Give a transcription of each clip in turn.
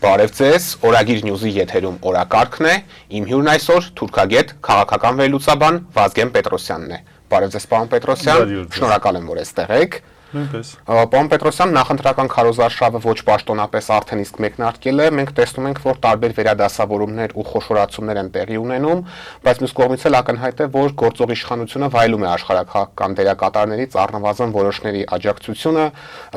Բարև ձեզ, Օրագիր Նյուզի եթերում օրակարգն է, իմ հյուրն այսօր թուրքագետ, քաղաքական վերլուծաբան Վազգեն Պետրոսյանն է։ Բարև ձեզ, պարոն Պետրոսյան, շնորհակալ եմ, որ այստեղ եք։ Նույնպես։ Պարոն Պետրոսյան, նախընտրական քարոզարշավը ոչ պաշտոնապես արդեն իսկ մեկնարկել է, մենք տեսնում ենք, որ տարբեր վերադասավորումներ ու խոշորացումներ են տեղի ունենում, բայց մյուս կողմից էլ ակնհայտ է, որ գործող իշխանությունը վայելում է աշխարհակահաղական դերակատարներից առնվազն որոշների աջակցությունը։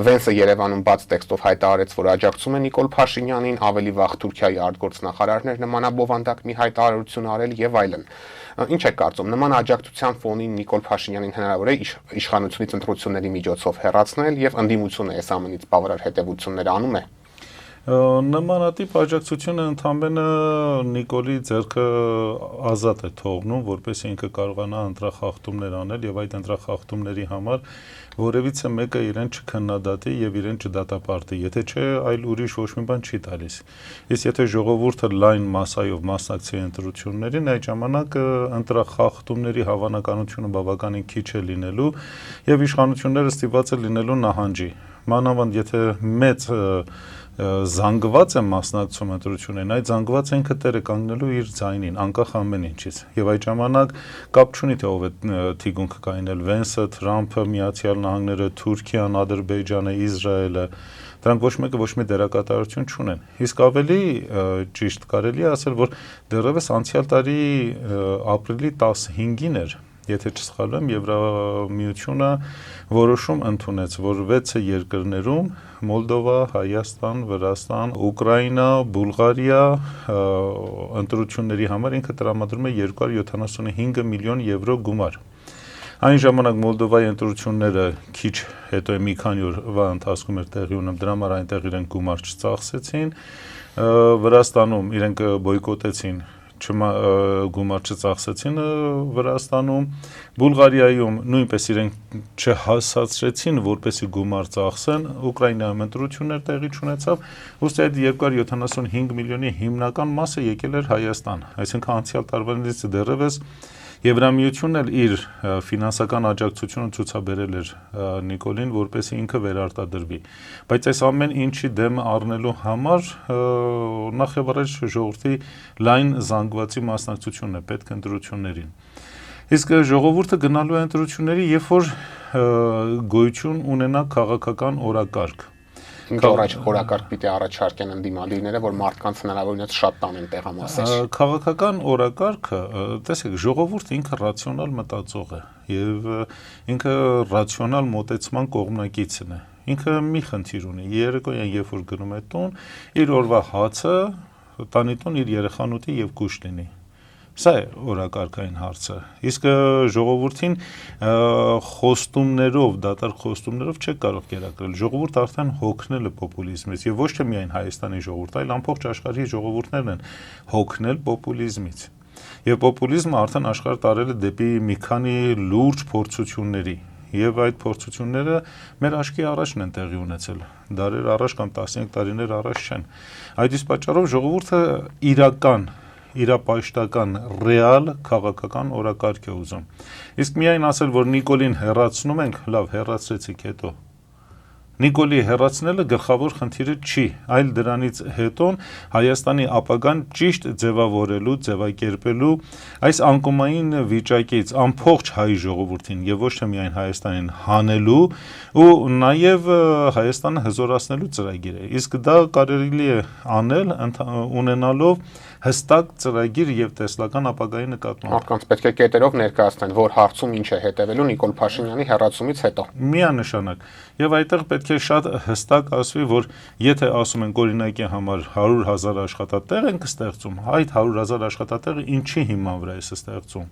Վենսը Երևանում բաց տեքստով հայտարարեց, որ աջակցում է Նիկոլ Փաշինյանին, ավելի վաղ Թուրքիայի արտգործնախարարներ նմանաբովանդակ մի հայտարարություն արել եւ այլն։ Ինչ եք կարծում, նման աջակցության ֆոնին Նիկոլ Փաշինյանին հնարավոր է իշխանությունից ընտրությունների միջոցով հեռացնել եւ ընդդիմությունը այս ամենից բավարար հետեւություններ անում է։ Նմանատիպ աջակցությունը ընդամենը Նիկոլի ձեռքը ազատ է թողնում, որպեսզի ինքը կարողանա ընտրախախտումներ անել եւ այդ ընտրախախտումների համար որևիցե մեկը իրեն չքննադատի եւ իրեն չդատապարտի, եթե չէ այլ ուրիշ ոչ մի բան չի տալիս։ Իսկ եթե ժողովուրդը լայն մասայով մասնակցի ընտրություններին, այդ ժամանակ ընտրախախտումների հավանականությունը բավականին քիչ է լինելու եւ իշխանությունները ստիպված է լինելու նահանջի։ Մանավանդ եթե մեծ զանգված է մասնակցում ընտրություններին, այդ զանգվածը ինքը տերը կանգնելու իր ձայնին, անկախ ամեն ինչից։ Եվ այդ ժամանակ կապ չունի թե ով է թիկունքը կայնել, Վենսը, Թրամփը, Միացյալ Նահանգները, Թուրքիան, Ադրբեջանը, Իսրայելը, դրանք ոչ մեկը ոչ մի դերակատարություն չունեն։ Իսկ ավելի ճիշտ կարելի է ասել, որ դեռևս անցյալ տարի ապրիլի 15-ին էր, եթե չսխալվեմ, Եվրամիությունը որոշում ընդունեց, որ 6 երկրներում Մոլդովա, Հայաստան, Վրաստան, Ուկրաինա, Բուլղարիա ընտրությունների համար ինքը տրամադրում է 275 միլիոն եվրո գումար։ Այն ժամանակ Մոլդովայի ընտրությունները քիչ հետո մի քանի օրվա ընթացքում էր տեղի ունենում, դրա համար այնտեղ իրենք գումար չծախսեցին, Վրաստանում իրենք բոյկոտեցին, գումար չծախսեցին Վրաստանում, Բուլղարիայում նույնպես իրենք չհասացրեցին, որպեսզի գումար ծախսեն, Ուկրաինայում ընտրություններ տեղի չունեցավ, ուստի այդ 275 միլիոնի հիմնական մասը եկել էր Հայաստան, այսինքն անցյալ տարվանից դեռևս Եվրամիությունն էլ իր ֆինանսական աջակցությունը ցուցաբերել էր Նիկոլին, որպեսզի ինքը վերարտադրվի, բայց այս ամեն ինչի դեմ առնելու համար նախ եւ առաջ ժողովրդի լայն զանգվածի մասնակցությունն է պետք ընտրություններին։ Իսկ ժողովուրդը գնալու է ընտրությունների, երբ որ գոյություն ունենա քաղաքական օրակարգ։ Օրակարգ պիտի առաջարկեն ընդդիմադիրները, որ մարդկանց հնարավորինս շատ տանեն տեղամասեր։ Քաղաքական օրակարգը, տեսեք, ժողովուրդը ինքը ռացիոնալ մտածող է եւ ինքը ռացիոնալ մոտեցման կողմնակիցն է։ Ինքը մի խնդիր ունի, երեկոյան երբ որ գնում է տուն, իր օրվա հացը տանի տուն իր երեխան ուտի եւ կուշ լինի։ Սա է օրակարգային հարցը, իսկ ժողովրդին խոստումներով, դատարկ խոստումներով չէ կարող կերակրել, ժողովուրդը արդեն հոգնել է պոպուլիզմից եւ ոչ թե միայն Հայաստանի ժողովուրդը, այլ ամբողջ աշխարհի ժողովուրդներն են հոգնել պոպուլիզմից եւ պոպուլիզմը արդեն աշխարհը տարել է դեպի մի քանի լուրջ փորձությունների եւ այդ փորձությունները մեր աչքի առաջն են տեղի ունեցել, դարեր առաջ կամ 15 տարիներ առաջ չեն, այդ իսկ պատճառով ժողովուրդը իրապաշտական, ռեալ քաղաքական օրակարգ է ուզում։ Իսկ միայն ասել, որ Նիկոլին հեռացնում ենք, լավ, հեռացրեցիք հետո։ Նիկոլի հեռացնելը գլխավոր խնդիրը չի, այլ դրանից հետո Հայաստանի ապագան ճիշտ ձևավորելու, ձևակերպելու այս անկումային վիճակից ամբողջ հայ ժողովրդին եւ ոչ թե միայն Հայաստանին հանելու ու նաեւ Հայաստանը հզորացնելու ծրագիր է։ Իսկ դա կարելի է անել ունենալով հստակ ծրագիր եւ տեսլական ապագայի նկատմամբ։ Մարդկանց պետք է կետերով ներկայացնեն, որ հարցում ինչ է հետևելու Նիկոլ Փաշինյանի հեռացումից հետո։ Միանշանակ։ Եվ այդտեղ պետք է շատ հստակ ասվի, որ եթե ասում են օրինակի համար 100,000 աշխատատեղ ենք ստեղծում, այդ 100,000 աշխատատեղը ինչի հիման վրա է ստեղծում,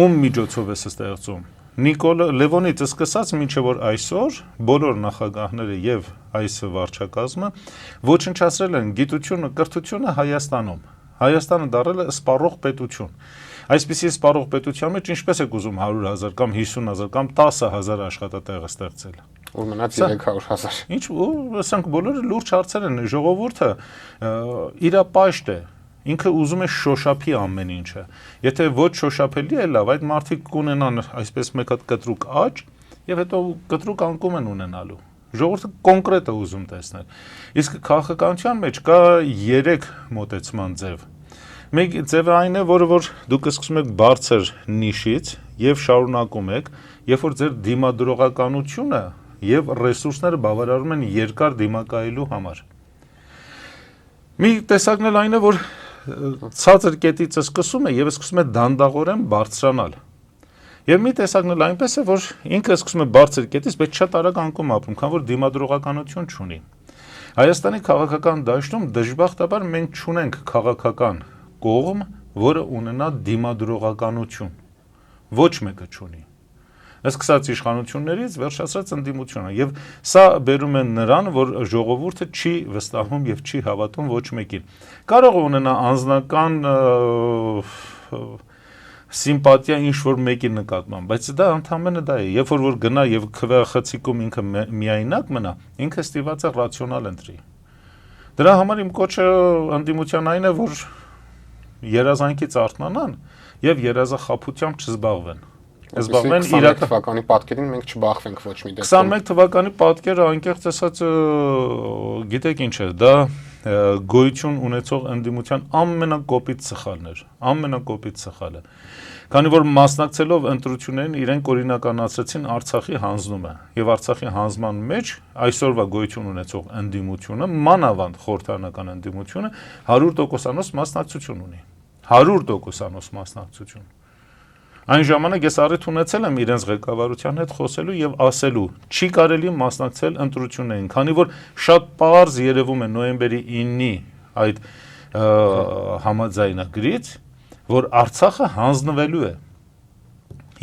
ում միջոցով է ստեղծում։ Լևոնից սկսած մինչև որ այսօր բոլոր նախագահները եւ այս վարչակազմը ոչնչացրել են գիտությունը, կրթությունը Հայաստանում։ Հայաստանը դարձել է սպառող պետություն։ Այսպիսի սպառող պետության մեջ ինչպես եք ուզում 100,000 կամ 50,000 կամ 10,000 աշխատատեղ ստեղծել։ Ու մնաց 300,000։ Ինչ, ասենք բոլորը լուրջ հարցեր են, ժողովուրդը իրապաշտ է։ Ինքը ուզում է շոշափի ամեն ինչը։ Եթե ոչ շոշափելի է, լավ, այդ մարդիկ կունենան այսպես մեկ հատ կտրուկ աճ եւ հետո կտրուկ անկում են ունենալու։ Ժողովուրդը կոնկրետ է ուզում տեսնել։ Իսկ քաղաքականության մեջ կա 3 մոտեցման ձև։ Մեկ ձևը այն է, որ դուք սկսում եք բարձր նիշից եւ շարունակում եք, երբ որ ձեր դիմադրողականությունը եւ ռեսուրսները բավարարում են երկար դիմակայելու համար։ Մի տեսակն էլ այն է, որ ցածր կետից սկսում է եւ սկսում է դանդաղորեն բարձրանալ։ Եվ մի տեսակն էլ այնպես է, որ ինքը սկսում է բարձր կետից, բայց շատ արագ անկում ապրում, քան որ դիմադրողականություն չունի։ Հայաստանի քաղաքական դաշտում դժբախտաբար մենք չունենք քաղաքական կողմ, որը ունենա դիմադրողականություն։ Ոչ մեկը չունի։ Սկսած իշխանություններից վերջացրած ընդդիմությունը, եւ սա բերում է նրան, որ ժողովուրդը չի վստահում եւ չի հավատում ոչ մեկին։ Կարող է ունենա անձնական սիմպաթիա ինչ-որ մեկի նկատմամբ, բայց դա ընդհանրապես դա է, երբ որ գնա եւ քվեախցիկում ինքը միայնակ մնա, ինքը ստիված է ռացիոնալ ընտրի։ Դրա համար իմ կոչը ընդդիմության այն է, որ երազանքից արթնանան եւ երազախաբությամբ չզբաղվեն։ Զբաղվեն 21 թվականի պատկերին մենք չբախվենք ոչ մի դեպքում։ 21 թվականի պատկերը անկեղծ ասած գիտեք ինչ է, դա գոյություն ունեցող ընդդիմության ամենակոպիտ սխալը։ Քանի որ մասնակցելով ընտրություններին իրենք օրինականացրեցին Արցախի հանձնումը եւ Արցախի հանձնման մեջ այսօրվա գոյություն ունեցող ընդդիմությունը, մանավանդ խորհրդարանական ընդդիմությունը 100% մասնակցություն ունի։ 100% մասնակցություն։ Այն ժամանակ ես առիթ ունեցել եմ իրենց ղեկավարության հետ խոսելու եւ ասելու, չի կարելի մասնակցել ընտրություններին, քանի որ շատ պարզ երևում է նոյեմբերի 9-ի այդ համաձայնագրից, որ Արցախը հանձնվելու է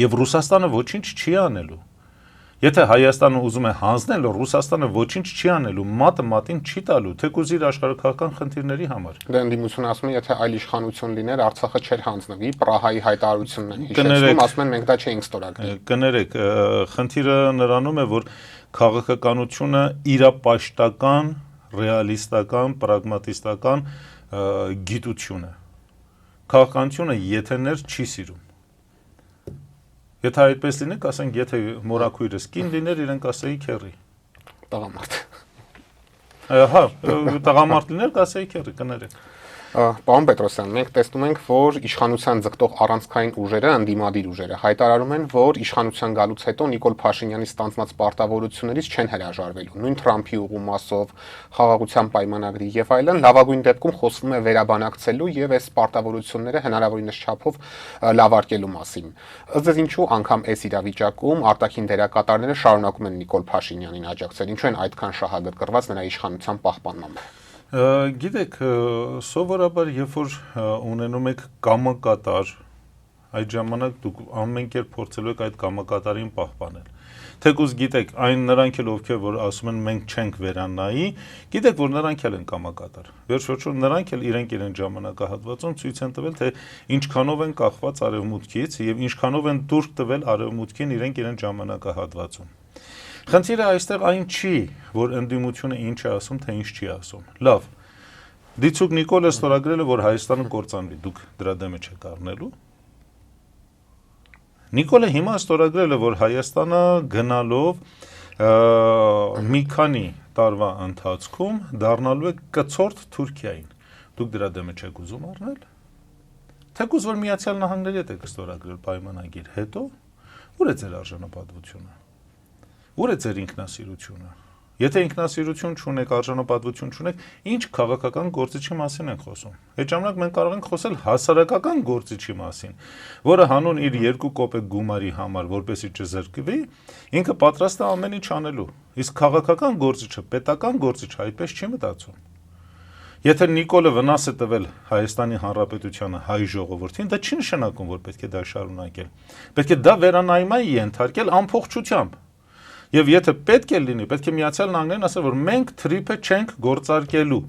եւ Ռուսաստանը ոչինչ չի անելու։ Եթե Հայաստանը ուզում է հանձնել, Ռուսաստանը ոչինչ չի անելու, մատը մատին չի տալու, թեկուզ իր աշխարհական խնդիրների համար։ Դե ընդդիմությունը ասում է, եթե այլ իշխանություն լիներ, Արցախը չէր հանձնվի, Պրահայի հայտարարությունն է հիշեցնում, ասում են մենք դա չէինք ստորագրել։ Կներեք, խնդիրը նրանում է, որ քաղաքականությունը իրապաշտական, ռեալիստական, պրագմատիստական գիտություն է։ Քաղաքականությունը եթեներ չի սիրում։ Եթե այդպես լինի, ասենք, եթե մորաքույրս կին լիներ, իրեն կասեի քերի։ Տղամարդ։ Հա, տղամարդ լիներ, կասեի քերի, կներեք։ Պարոն Պետրոսյան, մենք տեսնում ենք, որ իշխանության ձգտող առանցքային ուժերը, ընդդիմադիր ուժերը հայտարարում են, որ իշխանության գալուց հետո Նիկոլ Փաշինյանի ստանձնած պարտավորություններից չեն հրաժարվելու։ Նույն Թրամփի ուղումասով, խաղաղության պայմանագրի եւ այլն, լավագույն դեպքում խոսվում է վերաբանակցելու եւ այս պարտավորությունները հնարավորինս չափով լավարկելու մասին։ Ըստ ձեզ ինչու անգամ այս իրավիճակում արտաքին դերակատարները շարունակում են Նիկոլ Փաշինյանին աջակցել, ինչու են այդքան շահագրգռված նրա իշխանության պահպանմամբ։ Գիտեք, սովորաբար երբ որ ունենում եք կամակատար, այդ ժամանակ դուք ամեն կերպ փորձելու եք այդ կամակատարին պահպանել։ Թեկուզ գիտեք, այն նրանք էլ ովքեր որ ասում են մենք չենք վերանայի, գիտեք որ նրանք էլ են կամակատար։ Վերջոչո նրանք էլ իրենք ժամանակահատվածում ցույց են տվել, թե ինչքանով են կախված արևմուտքից եւ ինչքանով են դուրս տվել արևմուտքին իրենք ժամանակահատվածում։ Խնդիրը այստեղ այն չի, որ ընդդիմությունը ինչ է ասում, թե ինչ չի ասում։ Լավ, դիցուկ Նիկոլը ստորագրել է, որ Հայաստանը կործանվի, դուք դրա դեմը չեք առնելու։ Նիկոլը հիմա ստորագրել է, որ Հայաստանը գնալով մի քանի տարվա ընթացքում դառնալու է կցորդ Թուրքիային։ Դուք դրա դեմը չեք ուզում առնել։ Թեկուզ որ Միացյալ Նահանգների հետ եք ստորագրել պայմանագիր, հետո ուր է ձեր արժանապատվությունը։ Ուր է ձեր ինքնասիրությունը։ Եթե ինքնասիրություն չունեք, արժանապատվություն չունեք, ինչ քաղաքական գործիչի մասին ենք խոսում։ Այդ ժամանակ մենք կարող ենք խոսել հասարակական գործիչի մասին, որը հանուն իր 2 կոպեկ գումարի համար, որպեսզի չզրկվի, ինքը պատրաստ է ամեն ինչ անելու։ Իսկ քաղաքական գործիչը, պետական գործիչը այդպես չի մտածում։ Եթե Նիկոլը վնաս է տվել Հայաստանի Հանրապետությանը, հայ ժողովրդին, դա չի նշանակում, որ պետք է դա շարունակել։ Պետք է դա վերանայմայի ենթարկել ամփոփչությամբ։ Եվ եթե պետք է լինի, պետք է Միացյալ Նահանգներն ասել, որ մենք թրիփը չենք գործարկելու։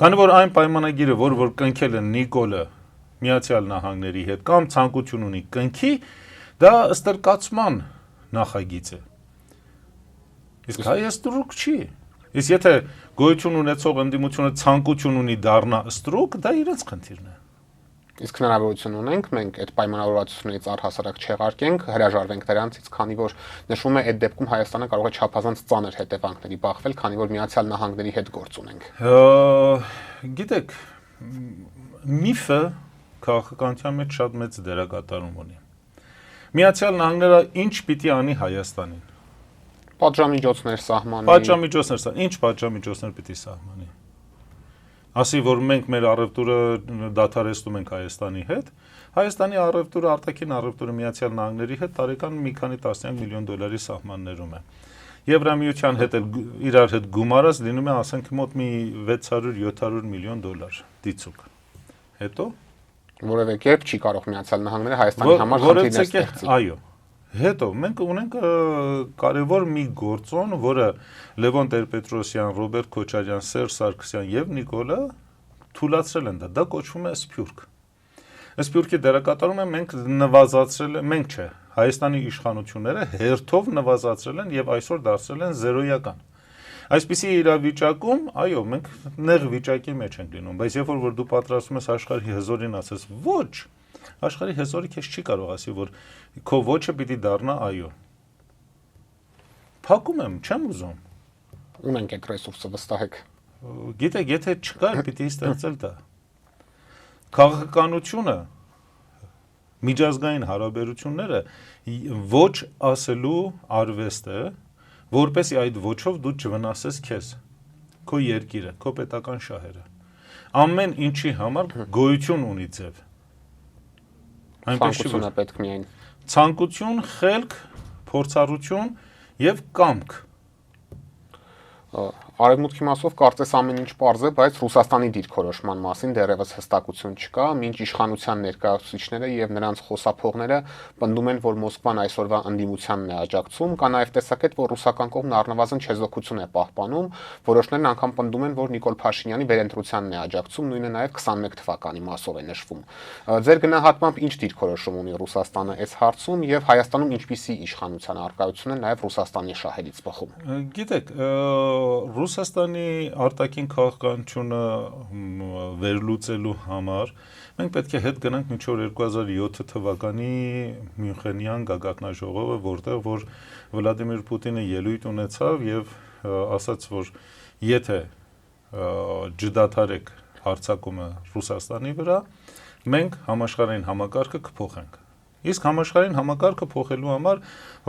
Քանի որ այն պայմանագիրը, որ կնքել է Նիկոլը Միացյալ Նահանգների հետ կամ ցանկություն ունի կնքի, դա ստրկացման նախագիծ է։ Իսկ հայաստրուկ չի։ Իսկ եթե գոյություն ունեցող ընդդիմությունը ցանկություն ունի դառնա ստրուկ, դա իրենց խնդիրն է։ Իսկ հնարավորություն ունենք մենք այդ պայմանավորվածություններից առհասարակ չեղարկենք, հրաժարվենք դրանցից, քանի որ նշվում է այդ դեպքում Հայաստանը կարող է չափազանց ծանր հետևանքների բախվել, քանի որ Միացյալ Նահանգների հետ գործ ունենք։ Գիտեք, միֆը քաղաքականության մեջ շատ մեծ դերակատարում ունի։ Միացյալ Նահանգները ինչ պիտի անի Հայաստանին։ Պատժամիջոցներ սահմանի։ Ինչ պատժամիջոցներ պիտի սահմանի։ Ասի, որ մենք մեր առևտուրը դադարեցնում ենք Հայաստանի հետ, Հայաստանի առևտուրը, արտաքին առևտուրը Միացյալ Նահանգների հետ տարեկան մի քանի տասնյակ միլիոն դոլարի սահմաններում է։ Եվրամիության հետ իրար հետ գումարած լինում է, ասենք, մոտ մի 600-700 միլիոն դոլար դիցուկ։ Հետո որևէ կերպ չի կարող Միացյալ Նահանգները Հայաստանի համար խնդիրներ ստեղծի։ Այո։ Հետո մենք ունենք կարևոր մի գործոն, որը Լևոն Տեր-Պետրոսյան, Ռոբերտ Քոչարյան, Սերժ Սարգսյան եւ Նիկոլը թույլատրել են դա կոչվում է Սփյուռք։ Սփյուռքի դերակատարումը մենք նվազացրել ենք, մենք չէ, Հայաստանի իշխանությունները հերթով նվազացրել են եւ այսօր դարձրել են զերոյական։ Այսպիսի իրավիճակում, այո, մենք նեղ վիճակի մեջ ենք լինում, բայց երբ որ դու պատրաստում ես աշխարհի հզորին ասես ոչ, աշխարհի հզորը քեզ չի կարող ասի, որ քո ոչը պիտի դառնա այո։ Փակում եմ, չեմ ուզում։ Ունենք այդ ռեսուրսը վստահեք։ Գիտեք, եթե չկար, պիտի ստեղծել դա։ Քաղաքականությունը, միջազգային հարաբերությունները ոչ ասելու արվեստ է, որպեսզի այդ ոչով դու չվնասես քեզ, քո երկիրը, քո պետական շահերը։ Ամեն ինչի համար գոյություն ունի ձև։ Ցանկություն է պետք միայն։ Ցանկություն, խելք, փորձառություն եւ կամք։ Արևմուտքի մասով կարծես ամեն ինչ պարզ է, բայց Ռուսաստանի դիրքորոշման մասին դեռևս հստակություն չկա, մինչ իշխանության ներկայացուցիչները եւ նրանց խոսափողները պնդում են, որ Մոսկվան այսօրվա ընդդիմությանն է աջակցում, կա նաեւ տեսակետ, որ ռուսական կողմն առնվազն չեզոքություն է պահպանում, որոշներն անգամ պնդում են, որ Նիկոլ Փաշինյանի վերընտրությանն է աջակցում, նույնը նաեւ 21 թվականի մասով է նշվում։ Ձեր գնահատմամբ ինչ դիրքորոշում ունի Ռուսաստանը այս հարցում եւ Հայաստանում ինչպիսի իշխանության արկայություն է նաեւ Ռուսաստանի շահերից բխում։ Գիտեք, Ռուսաստանի արտաքին քաղաքականությունը վերլուծելու համար մենք պետք է հետ գնանք մինչև 2007 թվականի Մյունխենյան գագաթնաժողովը, որտեղ որ Վլադիմիր Պուտինը ելույթ ունեցավ եւ ասաց, որ եթե ջդաթարեք հարձակումը Ռուսաստանի վրա, մենք համաշխարհային համակարգը կփոխենք։ Իսկ համաշխարհային համակարգը փոխելու համար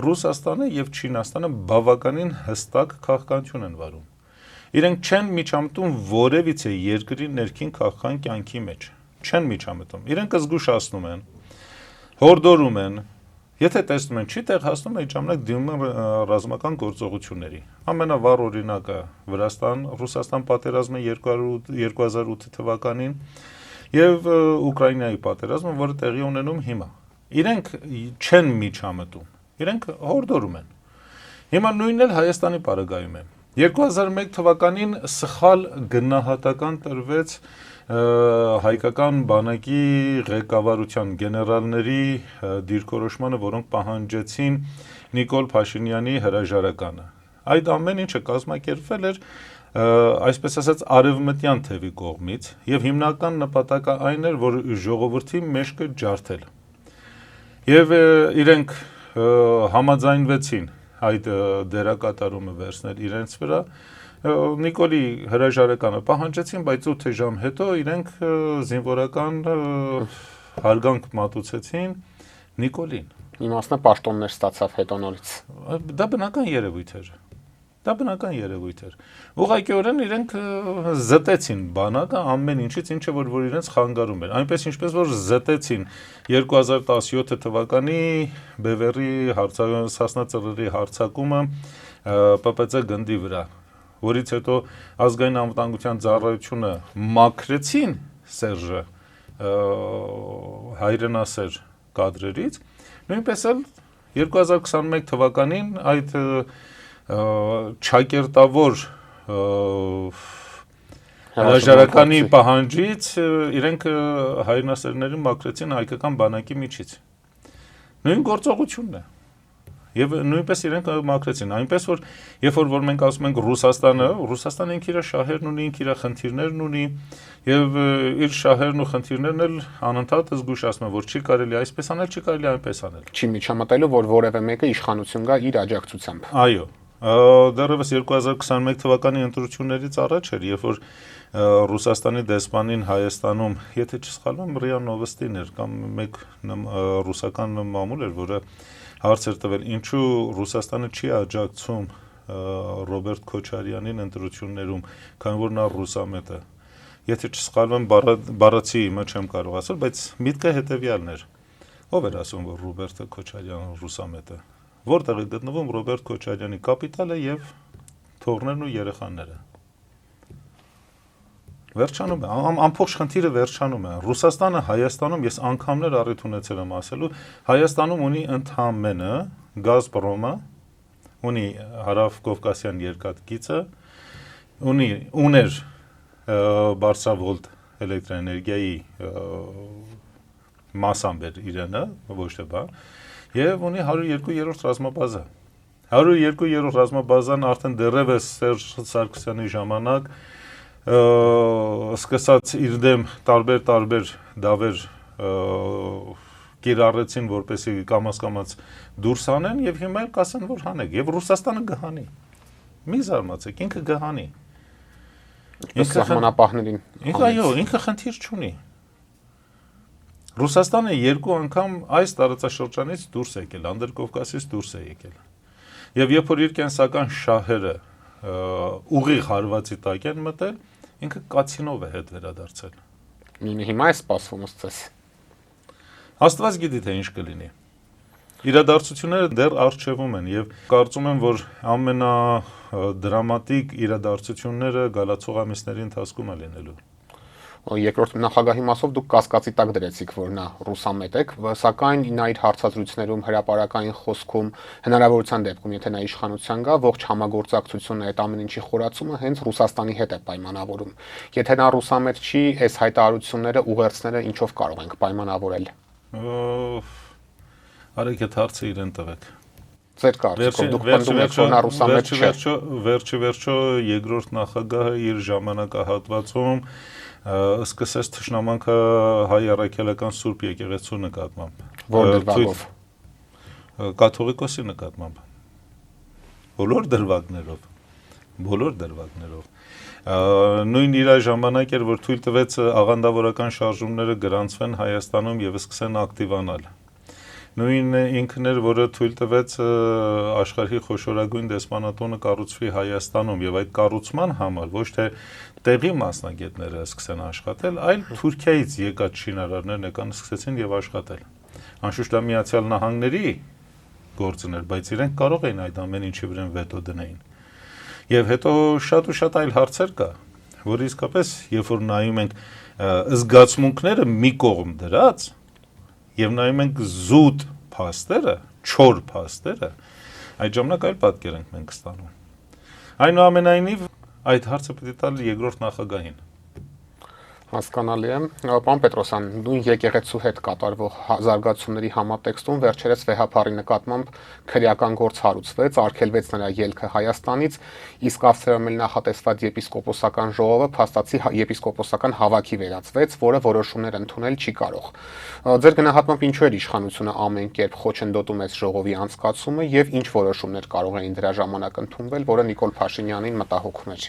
Ռուսաստանը եւ Չինաստանը բավականին հստակ քաղաքականություն են վարում։ Իրենք չեն միջամտում որևիցե երկրի ներքին քաղաքական կյանքի մեջ։ Չեն միջամտում։ Իրենք զգուշացնում են, հորդորում են, եթե տեսնում են չի տեղ հասնում, այդ ժամանակ դիմում են ռազմական գործողությունների։ Ամենավառ օրինակը Վրաստան-Ռուսաստան պատերազմը 2008 թվականին եւ Ուկրաինայի պատերազմը, որը տեղի ունենում հիմա։ Իրենք չեն միջամտում, իրենք հորդորում են։ Հիմա նույնն էլ Հայաստանի պարագայում է։ 2001 թվականին սխալ գնահատական տրվեց հայկական բանակի ղեկավարության գեներալների դիրքորոշմանը, որոնք պահանջեցին Նիկոլ Փաշինյանի հրաժարականը։ Այդ ամեն ինչը կազմակերպվել էր, այսպես ասած, արևմտյան թևի կողմից, եւ հիմնական նպատակը այն էր, որ ժողովրդի մեջքը ջարդել։ Եվ իրենք համաձայնվեցին այդ դերակատարումը վերցնել իրենց վրա, Նիկոլի հրաժարականը պահանջեցին, բայց 8 ժամ հետո իրենք զինվորական հարգանք մատուցեցին Նիկոլին։ Իմաստն է պաշտոններ ստացավ հետո նորից։ Դա բնական երևույթ էր։ Դա բնական երևույթ էր։ Ուղղակիորեն իրենք զտեցին բանակը ամեն ինչից, ինչը որ իրենց խանգարում էր։ Այնպես ինչպես որ զտեցին 2017 թվականի Բևերի Սասնա ծռերի հարձակումը ՊՊՑ գնդի վրա, որից հետո ազգային անվտանգության ծառայությունը մաքրեցին Սերժը հայրենասեր կադրերից, նույնպես էլ 2021 թվականին այդ չակերտավոր հրաժարականի պահանջից իրենք հայրենասերներին մաքրեցին հայկական բանակի միջից։ Նույն գործողությունն է։ Եվ նույնպես իրենք մաքրեցին, այնպես որ երբ որ մենք ասում ենք Ռուսաստանը ինք իր շահերն ունի, ինք իր խնդիրներն ունի, եւ իր շահերն ու խնդիրներն էլ անընդհատ զգուշացնում են, որ չի կարելի այսպես անել, չի կարելի այնպես անել։ Չի միջամտելու, որ որևէ մեկը իշխանություն գա իր աջակցությամբ։ Այո, դեռևս 2021 թվականի ընտրություններից առաջ էր, երբ որ Ռուսաստանի դեսպանին Հայաստանում, եթե չսխալվեմ, ՌԻԱ Նովոստին էր կամ մեկ ռուսական մամուլ էր, որը հարց էր տվել, ինչու Ռուսաստանը չի աջակցում Ռոբերտ Քոչարյանին ընտրություններում, քանի որ նա ռուսամետ է։ Եթե չսխալվեմ, բառացի իմը չեմ կարող ասել, բայց միտքը հետևյալն էր. ով էր ասում, որ Ռոբերտ Քոչարյանը ռուսամետ է։ Որտեղ է գտնվում Ռոբերտ Քոչարյանի կապիտալը եւ թողներն ու երեխաները։ Վերջանում է, ամբողջ խնդիրը վերջանում է։ Ռուսաստանը Հայաստանում, ես անգամներ առիթ ունեցել եմ ասելու, Հայաստանում ունի ընդամենը Գազպրոմը, ունի Հարավ-Կովկասյան երկաթգիծը, ուներ բարձրավոլտ էլեկտրաէներգիայի մասամբ էր իրենը, ոչ թե բան, եւ ունի 102-րդ ռազմաբազա։ 102-րդ ռազմաբազան արդեն դեռևս Սերժ Սարգսյանի ժամանակ սկսած իր դեմ տարբեր դավեր կիրառեցին, որպեսի կամաց դուրս անեն եւ հիմա էլ կասեն, որ հանեք եւ Ռուսաստանը գհանի։ Մի զարմացեք, ինքը գհանի։ Սահմանապահներին։ Ինքը խնդիր չունի։ Ռուսաստանը երկու անգամ այս տարածաշրջանից դուրս է եկել, Անդրկովկասից դուրս է եկել։ Եվ երբ որ իր կենսական շահերը ուղիղ հարվածի տակ են մտել, ինքը կացինով է հետ վերադարձել։ Նույնը հիմա է սպասվում ըստ Աստված գիտի թե ինչ կլինի։ Իրադարձությունները դեռ առջևում են եւ կարծում եմ, որ ամենադրամատիկ իրադարձությունները գալացող ամիսների ընթացքում է լինելու։ Երկրորդ նախագահի մասով դուք կասկածի տակ դրեցիք, որ նա ռուսամետ է, սակայն նա իր հարցազրույցներում հրապարակային խոսքում հնարավորության դեպքում, եթե նա իշխանության գա, ողջ համագործակցությունը այդ ամեն ինչի խորացումը հենց Ռուսաստանի հետ է պայմանավորում։ Եթե նա ռուսամետ չի, այս հայտարարությունները ուղերձները ինչով կարող ենք պայմանավորել։ Արեք այդ հարցը իրեն տվեք։ Ձեր կարծիքով դուք պնդում եք, որ նա ռուսամետ չէ։ Վերջի երկրորդ նախագահը իր ժամանակահատվածում սկսեց թշնամանքը հայ առաքելական Սուրբ եկեղեցու նկատմամբ։ Որ դրվագով։ Կաթողիկոսի նկատմամբ։ Բոլոր դրվագներով։ Նույն իր ժամանակ էր, որ թույլ տվեց աղանդավորական շարժումները գրանցվեն Հայաստանում եւ սկսեն ակտիվանալ։ Նույն ինքն էր, որը թույլ տվեց աշխարհի խոշորագույն դեսպանատունը կառուցվի Հայաստանում եւ այդ կառուցման համար ոչ թե տեղի մասնագետները սկսեն աշխատել, այլ Թուրքիայից եկած շինարարներն եկան սկսեցին եւ աշխատել։ Անշուշտ Միացյալ Նահանգների գործն էր, բայց իրենք կարող էին այդ ամեն ինչի վրա վետո դնեին։ Եվ հետո շատ այլ հարցեր կա, որ իսկապես երբ որ նայում ենք զգացմունքները մի կողմ դրած եւ նայում ենք զուտ փաստերը, չոր փաստերը, այդ ժամանակ այլ պատկեր ենք մենք ստանում։ Այնուամենայնիվ այդ հարցը պետք է տալ երկրորդ նախագահին։ Հասկանալի է։ Պարոն Պետրոսյան, նույն եկեղեցու հետ կատարվող զարգացումների համատեքստում վերջերս վեհափառի նկատմամբ քրեական գործ հարուցվեց, արգելվեց նրա ելքը Հայաստանից, իսկ Ավստրիայում էլ նախատեսված եպիսկոպոսական ժողովը փաստացի եպիսկոպոսական հավաքի վերածվեց, որը որոշումներ ընդունել չի կարող։ Ձեր գնահատմամբ ինչու էր իշխանությունը ամեն կերպ խոչընդոտում այս ժողովի անցկացումը եւ ինչ որոշումներ կարող էին դրա ժամանակ ընդունվել, որը Նիկոլ Փաշինյանին մտահոգում էր։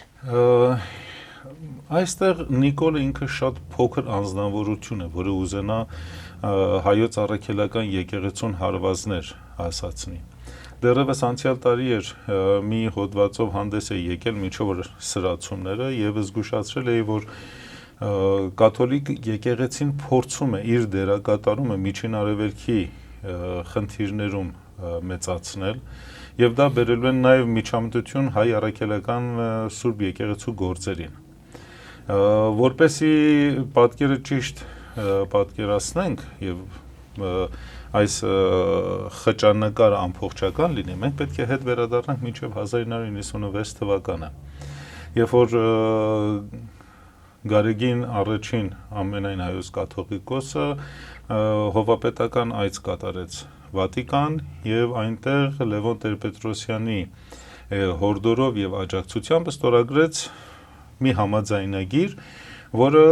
Այստեղ Նիկոլը ինքը շատ փոքր անձնավորություն է, որը ուզենա հայոց առաքելական եկեղեցուն հարվածներ ասացնի։ Դեռևս անցյալ տարի էր մի հոդվածով հանդես է եկել միջով սրացումները եւ զգուշացրել է, որ կաթոլիկ եկեղեցին փորձում է իր դերակատարումը միջին արևելքի խնդիրներում մեծացնել եւ դա բերելու են նաեւ միջամտություն հայ առաքելական Սուրբ եկեղեցու գործերին։ Որպեսի պատկերը ճիշտ պատկերացնենք եւ այս խճանկարը ամբողջական լինի, մենք պետք է հետ վերադառնանք մինչև 1996 թվականը, երբ որ Գարեգին առաջին ամենայն հայոց կաթողիկոսը հովապետական այց կատարեց Վատիկան եւ այնտեղ Լևոն Տեր-Պետրոսյանի հորդորով եւ աջակցությամբ ստորագրեց մի համաձայնագիր, որը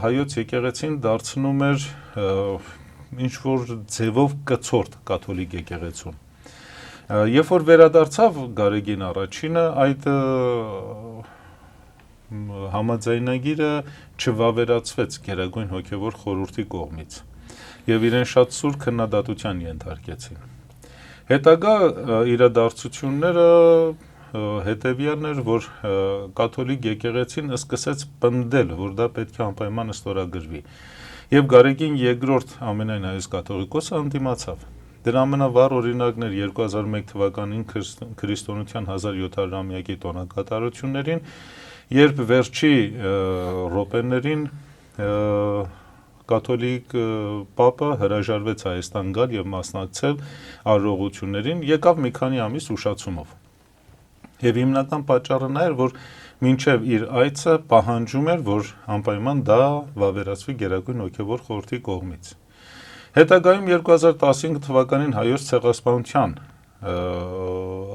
հայոց եկեղեցին դարձնում էր ինչ-որ ձևով կցորդ կաթոլիկ եկեղեցուն։ Երբ որ վերադարձավ Գարեգին առաջինը, այդ համաձայնագիրը չվավերացվեց Գերագույն հոգևոր խորհրդի կողմից եւ իրեն շատ սուր քննադատության ենթարկեցին։ Հետագա իրադարձությունները հետևյալն էր, որ կաթոլիկ եկեղեցին սկսեց պնդել, որ դա պետք է անպայման ստորագրվի։ Եւ Գարեգին II ամենայն հայոց կաթողիկոսը ընդդիմացավ։ Դրա ամենավառ օրինակն էր 2001 թվականին քրիստոնեության 1700-ամյակի տոնակատարություններին, երբ վերջի րոպեներին կաթոլիկ պապը հրաժարվեց Հայաստան գալ եւ մասնակցել արարողություններին, եկավ մի քանի ամիս ուշացումով։ Եվ հիմնական պատճառը նա էր, որ մինչև իր այցը պահանջում էր, որ անպայման դա վավերացվի Գերագույն հոգևոր խորհրդի կողմից։ Հետագայում 2015 թվականին հայոց ցեղասպանության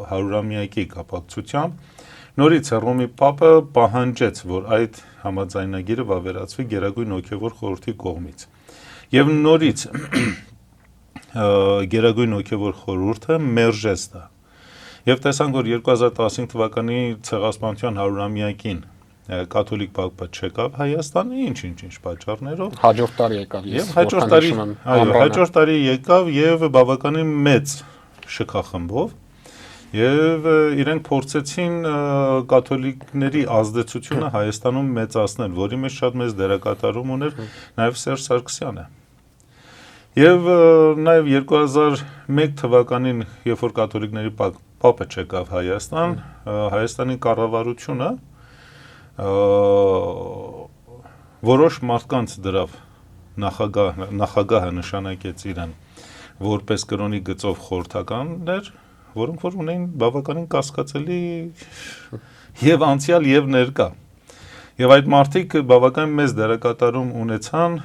100-ամյակի կապակցությամբ նորից Հռոմի պապը պահանջեց, որ այդ համաձայնագիրը վավերացվի Գերագույն հոգևոր խորհրդի կողմից։ Եվ նորից Գերագույն հոգևոր խորհուրդը մերժեց դա։ Եվ տեսանք, որ 2015 թվականի ցեղասպանության 100-ամյակին կաթոլիկ պապը չեկավ Հայաստան, ինչ պատճառներով։ Հաջորդ տարի եկավ, եւ հաջորդ տարի եկավ եւ բավականին մեծ շքախմբով, եւ իրենք փորձեցին կաթոլիկների ազդեցությունը Հայաստանում մեծացնել, որի մեջ շատ մեծ դերակատարում ուներ նաեւ Սերժ Սարգսյանը։ Եվ նաեւ 2001 թվականին, երբ որ կաթոլիկների պապը չեկավ Հայաստան, Հայաստանի կառավարությունը որոշ մարդկանց դրավ նախագահը նշանակեց իրեն որպես կրոնի գծով խորհրդականներ, որոնք որ ունեին բավականին կասկածելի եւ անցյալ եւ ներկա։ Եվ այդ մարդիկ բավական մեծ դերակատարում ունեցան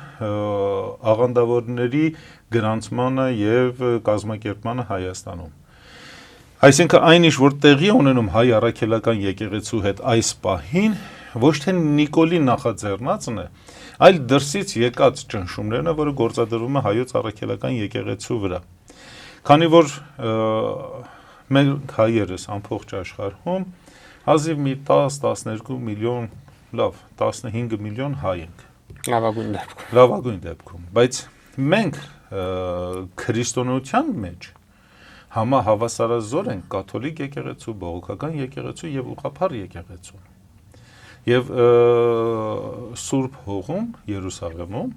աղանդավորների գրանցմանը եւ կազմակերպմանը Հայաստանում։ Այսինքն այն ինչ որ տեղի ունենում հայ առաքելական եկեղեցու հետ այս պահին ոչ թե Նիկոլի նախաձեռնածն է, այլ դրսից եկած ճնշումներն է, որը գործադրվում է հայոց առաքելական եկեղեցու վրա։ Քանի որ մենք հայերս ամբողջ աշխարհում հազիվ մի 10-12 միլիոն, լավ, 15 միլիոն հայ ենք։ Լավագույն դեպքում, բայց մենք քրիստոնեության մեջ համահավասարազոր են կաթոլիկ եկեղեցու, բողոքական եկեղեցու եւ ուղղափառ եկեղեցու։ Եվ Սուրբ Հողում, Երուսաղեմում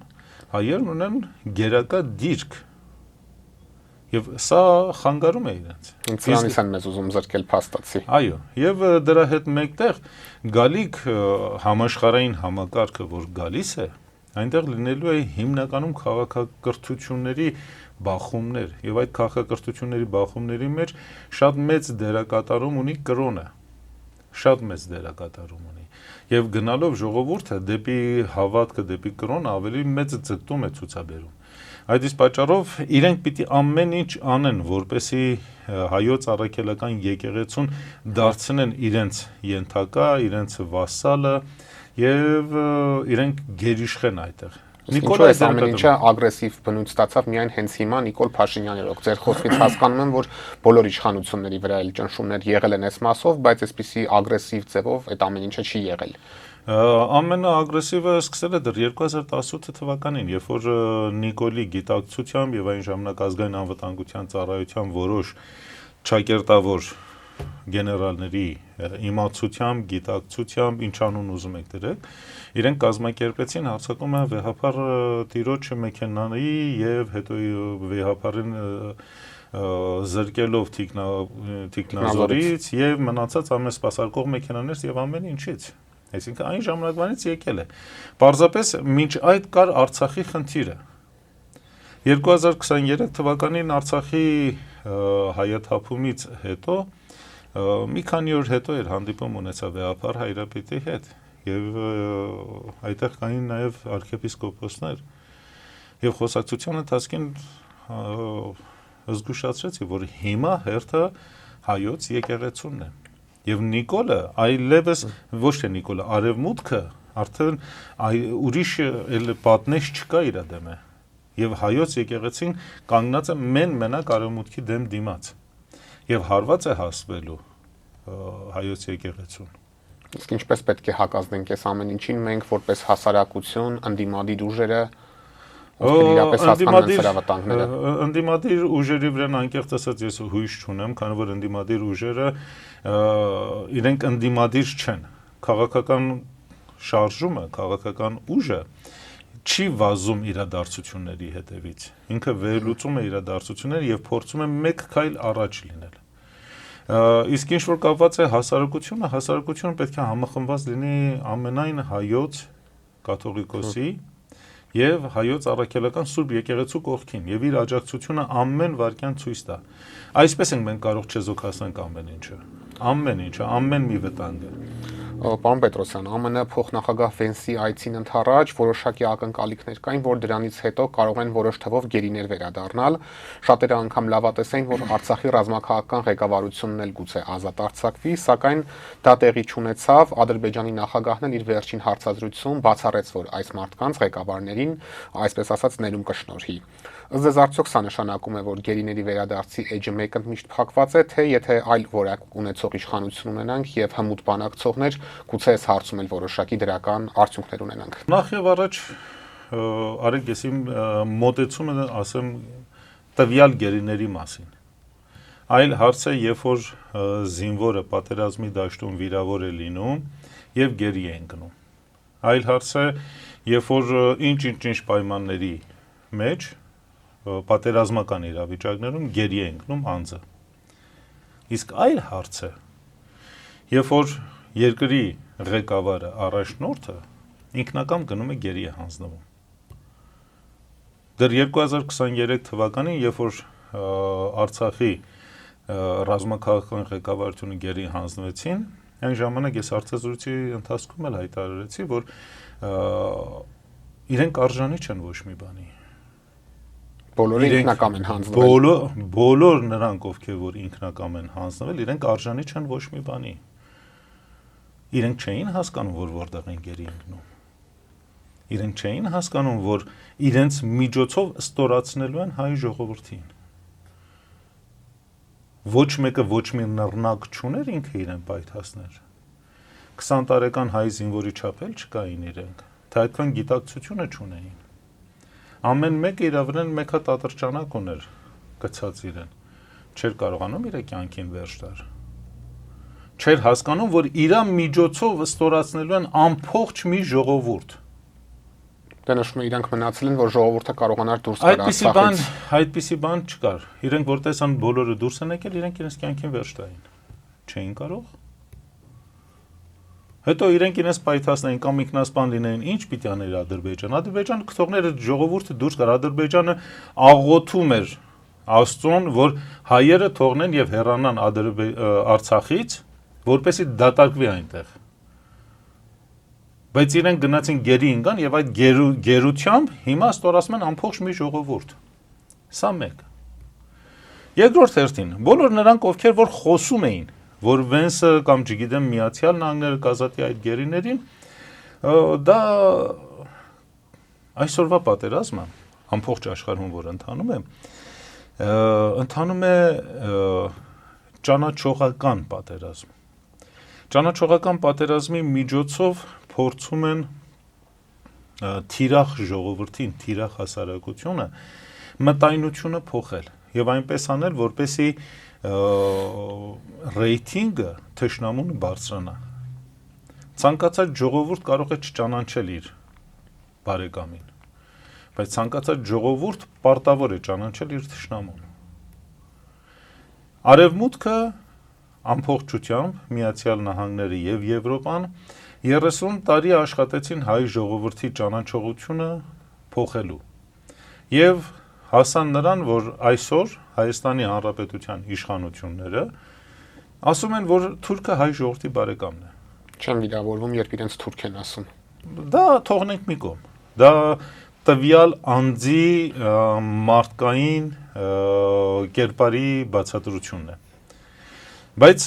հայերն ունեն գերակա դիրք։ Եվ սա խանգարում է իրենց։ Ինձանից են մեզ ուզում զրկել փաստացի։ Այո, եւ դրա հետ մեկտեղ գալիք համաշխարհային համակարգը, որ գալիս է, այնտեղ լինելու է հիմնականում քաղաքակրթությունների բախումներ, եւ այդ քաղաքակրթությունների բախումների մեջ շատ մեծ դերակատարում ունի կրոնը, շատ մեծ դերակատարում ունի, եւ գնալով ժողովուրդը դեպի հավատքը, դեպի կրոնը ավելի մեծ ձգտում է ցուցաբերում։ Այդ իսկ պատճառով իրենք պիտի ամեն ինչ անեն, որպեսզի հայոց առաքելական եկեղեցուն դարձնեն իրենց ենթակա, իրենց վասալը եւ իրենք գերիշխեն այդտեղ։ Նիկոլը ամեն ինչը ագրեսիվ բնույթ ստացավ միայն հենց հիմա Նիկոլ Փաշինյաներով։ Ձեր խոսքից հասկանում եմ, որ բոլոր իշխանությունների վրա էլ ճնշումներ եղել են այս մասով, բայց այսպիսի ագրեսիվ ձևով այդ ամեն ինչը չի եղել։ Ամենաագրեսիվը սկսել է դեռ 2018 թվականին, երբ որ Նիկոլի գիտակցությամբ եւ այն ժամանակ ազգային անվտանգության ծառայության որոշ ճակերտավոր գեներալների իմացությամբ, գիտակցությամբ, ինչ անուն ուզում եք դրեք, իրենք կազմակերպեցին հարձակումը վեհապար տիրոջ մեքենայի եւ հետո վեհապարին զրկելով թիկնազորից եւ մնացած ամեն սպասարկող մեքենաներից եւ ամեն ինչից։ Այսինքն այն ժամանակվանից եկել է։ Պարզապես մինչ այդ կար Արցախի խնդիրը։ 2023 թվականին Արցախի հայաթափումից հետո մի քանի օր հետո էր հանդիպում ունեցա վեհապար Հայրապետի հետ եւ այդտեղ կային նաեւ arczepiskopոսներ եւ խոսակցության ընթացքին զգուշացրեցի, որ հիմա հերթը հայոց եկեղեցունն է։ Եվ Նիկոլը, այլևս ոչ թե Նիկոլը, արևմուտքը արդեն ուրիշ պատնեշ չկա իր դեմ է։ Եվ հայոց եկեղեցին կանգնած է մենակ արևմուտքի դեմ դիմաց։ Եվ հարված է հասվելու հայոց եկեղեցուն։ Իսկ ինչպես պետք է հակազդենք այս ամեն ինչին մենք որպես հասարակություն, ընդդիմադիր ուժերը, իրապես հասկանան սրա վտանգները։ Ընդդիմադիր ուժերի վրա անկեղծ ասած ես հույս չունեմ, քանի որ ընդդիմադիր ուժերը իրենք ընդդիմադիր չեն։ Քաղաքական շարժումը, քաղաքական ուժը չի վազում իրադարձությունների հետևից։ Ինքը վերլուծում է իրադարձությունները եւ փորձում է մեկ քայլ առաջ լինել։ Իսկ ինչ որ կապված է հասարակությունը պետք է համախմբված լինի ամենայն հայոց կաթողիկոսի եւ հայոց առաքելական Սուրբ եկեղեցու կողքին եւ իր աջակցությունը ամեն վարքյան ցույց տա։ Այսպես ենք մենք կարող չեզոքացնենք ամեն ինչը, ամեն մի վտանգը։ Պարոն Պետրոսյան, ԱՄՆ փոխնախագահ Վենսի այցին ընդառաջ որոշակի ակնկալիքներ կային, որ դրանից հետո կարող են որոշ թվով գերիներ վերադառնալ։ Շատերը անգամ լավատես էին, որ Արցախի ռազմաքաղաքական ղեկավարությունն էլ գուցե ազատ արձակվի, սակայն դա տեղի չունեցավ։ Ադրբեջանի նախագահն էլ իր վերջին հարցազրույցում բացառեց, որ այս մարդկանց ղեկավարներին, այսպես ասած, ներում կշնորհի։ Ըստ ձեզ արդյոք սա նշանակում է, որ գերիների վերադարձի էջը մեկընդմիշտ փակված է, թե եթե այլ որակ ունեցող իշխանություն ունենանք եւ հմուտ բանակցողներ, գուցե այս հարցում էլ որոշակի դրական արդյունքներ ունենանք։ Նախ եւ առաջ արեք ես իմ մոտեցումը ասեմ տվյալ գերիների մասին։ Այլ հարց է, երբ որ զինվորը պատերազմի դաշտում վիրավոր է լինում եւ գերի է ընկնում։ Այլ հարց է, երբ որ ինչ պայմանների մեջ պատերազմական իրավիճակներում գերի է ընկնում անձը։ Իսկ այլ հարց է, երբ որ երկրի ղեկավարը, առաջնորդը ինքնակամ գնում է գերի է հանձնվում։ Դեռ 2023 թվականին, երբ որ Արցախի ռազմաքաղաքական ղեկավարությունը գերի հանձնվեցին, այն ժամանակ ես հարցազրույցի ընթացքում էլ հայտարարեցի, որ իրենք արժանի չեն ոչ մի բանի։ Բոլորը ինքնակամ են հանձնվել։ Բոլոր նրանք, ովքեր որ ինքնակամ են հանձնվել, իրենք արժանի չեն ոչ մի բանի։ Իրենք չէին հասկանում, որ որտեղ են գերի ընկնում։ Իրենք չէին հասկանում, որ իրենց միջոցով ստորացնելու են հայ ժողովրդին։ Ոչ մեկը ոչ մի նռնակ չուներ ինքը իրեն պայթացներ։ 20 տարեկան հայ զինվորի չափ էլ չկային իրենք, թե այդքան գիտակցությունը չունեին։ Ամեն մեկը իր վրան մեկ հատ ատրճանակ ուներ գցած իրեն, չէր կարողանում իր կյանքին վերջ տալ։ Չէր հասկանում, որ իր միջոցով ստորացնելու են ամբողջ մի ժողովուրդ։ Դա նշում է իրանք մնացել են, որ ժողովուրդը կարողանար դուրս գալ Արցախից։ Այդպիսի բան չկար։ Իրենք որ տեսան բոլորը դուրս են եկել, իրենք իրենց կյանքին վերջ տային։ Չէին կարող։ Հետո իրենք իրենց պայթացնային կամ ինքնասպան լինեին, ինչ պիտի աներ Ադրբեջան։ Ադրբեջան կթողներ այդ ժողովուրդը դուրս գար, Ադրբեջանը աղոթում էր Աստծուն, որ հայերը թողնեն եւ հեռանան Արցախից, որպեսզի դատարկվի այնտեղ։ Բայց իրենք գնացին գերի ընկան եւ այդ գերությամբ հիմա ստորացնում են ամբողջ մի ժողովուրդ։ Սա մեկ։ Երկրորդ հերթին, բոլոր նրանք, ովքեր որ խոսում էին, որ Վենսը կամ չգիտեմ Միացյալ Նահանգները կազատի այդ գերիներին, դա այսօրվա պատերազմը ամբողջ աշխարհում որ ընթանում է ճանաչողական պատերազմ։ Ճանաչողական պատերազմի միջոցով փորձում են թիրախ ժողովրդին, թիրախ հասարակությունը մտայնությունը փոխել եւ այնպես անել, որպեսզի ռեյթինգը թշնամուն բարձրանա։ Ցանկացած ժողովուրդ կարող է չճանաչել իր բարեկամին, բայց ցանկացած ժողովուրդ պարտավոր է ճանաչել իր թշնամուն։ Արևմուտքը ամբողջությամբ Միացյալ Նահանգները եւ Եվրոպան 30 տարի աշխատեցին հայ ժողովրդի ճանաչողությունը փոխելու եւ հասան նրան, որ այսօր Հայաստանի Հանրապետության իշխանությունները ասում են, որ թուրքը հայ ժողովրդի բարեկամն է։ Չեմ վիրավորվում, երբ իրենց թուրք են ասում։ Դա թողնենք մի կողմ։ Դա տվյալ անձի մարդկային կերպարի բացատրությունն է։ Բայց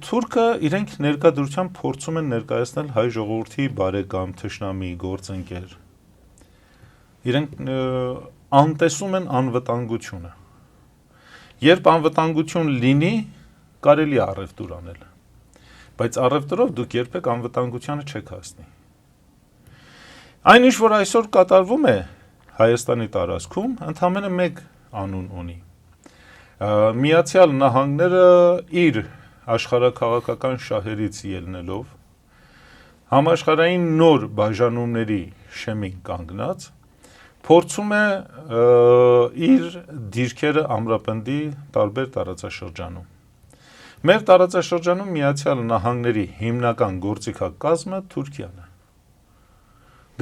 թուրքը իրենք ներկայությամբ փորձում են ներկայացնել հայ ժողովրդի բարեկամ, թշնամի, գործընկեր։ Իրենք անտեսում են անվտանգությունը։ Երբ անվտանգություն լինի, կարելի է առևտուր անել։ Բայց առևտրով դուք երբեք անվտանգությանը չեք հասնի։ Այն ինչ որ այսօր կատարվում է Հայաստանի տարածքում, ընդհանրապես մեկ անուն ունի։ Միացյալ Նահանգները իր աշխարհաքաղաքական շահերից ելնելով համաշխարհային նոր բաժանումների շեմին կանգնած փորձում է իր դիրքերը ամրապնդի տարբեր տարածաշրջանում։ Մեր տարածաշրջանում Միացյալ Նահանգների հիմնական գործիքակազմը Թուրքիան է։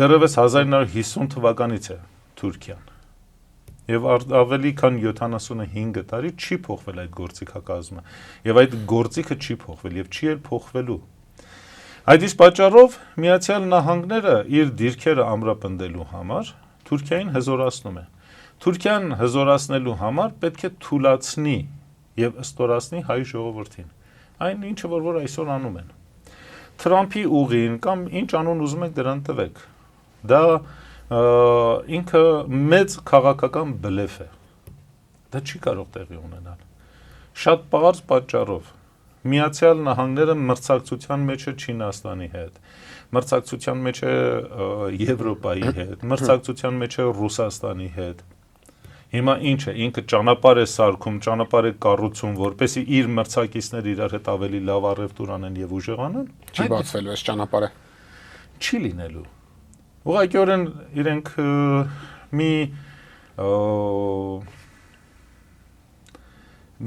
Դեռևս 1950 թվականից է Թուրքիան։ Եվ ավելի քան 75 տարի չի փոխվել այդ գործիքակազմը, եւ այդ գործիքը չի փոխվել եւ չի էլ փոխվելու։ Այդ իսկ պատճառով Միացյալ Նահանգները իր դիրքերը ամրապնդելու համար Թուրքիային հզորացնում է։ Թուրքիան հզորացնելու համար պետք է թուլացնի եւ ըստորացնի հայ ժողովրդին։ Այն ինչը որ այսօր անում են։ Թրամփի ուղին կամ ինչ անուն ուզում եք դրան տվեք։ Դա ինքը մեծ քաղաքական բլեֆ է։ Դա չի կարող տեղի ունենալ։ Շատ պարզ պատճառով Միացյալ Նահանգները մրցակցության մեջ է Չինաստանի հետ, մրցակցության մեջ է Եվրոպայի հետ, մրցակցության մեջ է Ռուսաստանի հետ։ Հիմա ինչ է, ինքը ճանապարհ է սարքում, ճանապարհ է կառուցում, որպեսզի իր մրցակիցները իրար հետ ավելի լավ առևտուր անեն եւ ուժեղանան։ Չի բացվելու այս ճանապարհը։ Չի լինելու։ Ուղղակիորեն իրենք մի